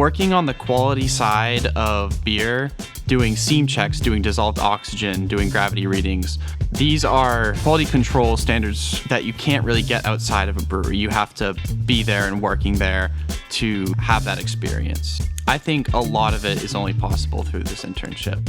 Working on the quality side of beer, doing seam checks, doing dissolved oxygen, doing gravity readings, these are quality control standards that you can't really get outside of a brewery. You have to be there and working there to have that experience. I think a lot of it is only possible through this internship.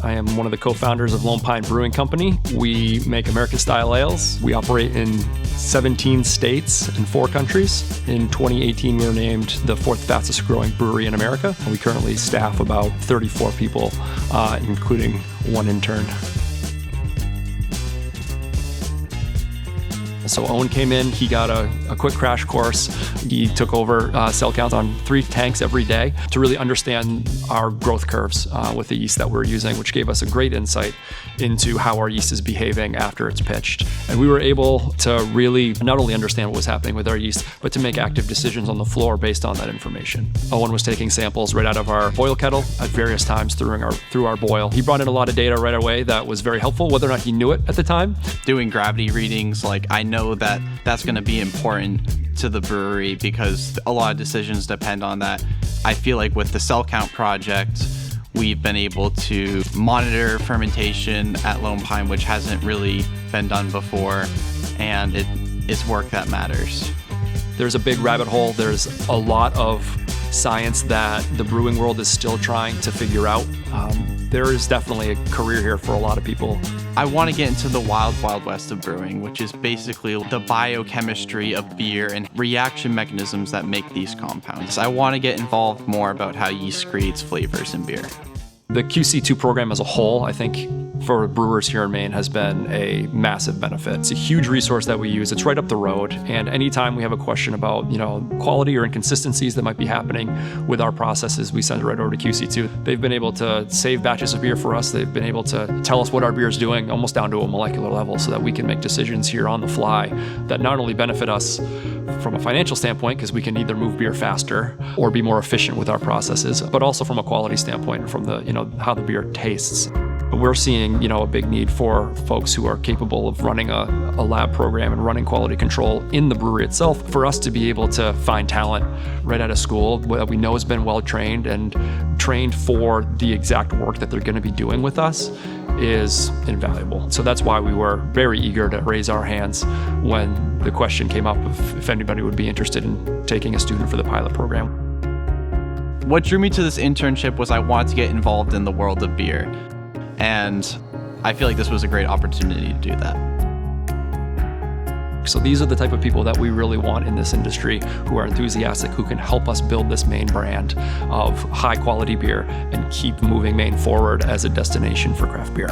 I am one of the co-founders of Lone Pine Brewing Company. We make American-style ales. We operate in 17 states and 4 countries. In 2018, we were named the 4th fastest growing brewery in America. We currently staff about 34 people, including 1 intern. So Owen came in, he got a quick crash course. He took over cell counts on 3 tanks every day to really understand our growth curves with the yeast that we're using, which gave us a great insight into how our yeast is behaving after it's pitched. And we were able to really not only understand what was happening with our yeast, but to make active decisions on the floor based on that information. Owen was taking samples right out of our boil kettle at various times through our boil. He brought in a lot of data right away that was very helpful, whether or not he knew it at the time. Doing gravity readings, I know that that's going to be important to the brewery because a lot of decisions depend on that. I feel like with the cell count project, we've been able to monitor fermentation at Lone Pine, which hasn't really been done before, and it's work that matters. There's a big rabbit hole. There's a lot of science that the brewing world is still trying to figure out. There is definitely a career here for a lot of people. I want to get into the wild west of brewing, which is basically the biochemistry of beer and reaction mechanisms that make these compounds. I want to get involved more about how yeast creates flavors in beer. The QC2 program as a whole, I think, for brewers here in Maine has been a massive benefit. It's a huge resource that we use. It's right up the road. And anytime we have a question about, quality or inconsistencies that might be happening with our processes, we send it right over to QC2. They've been able to save batches of beer for us. They've been able to tell us what our beer is doing almost down to a molecular level so that we can make decisions here on the fly that not only benefit us from a financial standpoint, because we can either move beer faster or be more efficient with our processes, but also from a quality standpoint, from the, how the beer tastes. We're seeing, a big need for folks who are capable of running a lab program and running quality control in the brewery itself. For us to be able to find talent right out of school that we know has been well trained and trained for the exact work that they're going to be doing with us is invaluable. So that's why we were very eager to raise our hands when the question came up if anybody would be interested in taking a student for the pilot program. What drew me to this internship was I wanted to get involved in the world of beer. And I feel like this was a great opportunity to do that. So these are the type of people that we really want in this industry, who are enthusiastic, who can help us build this Maine brand of high quality beer and keep moving Maine forward as a destination for craft beer.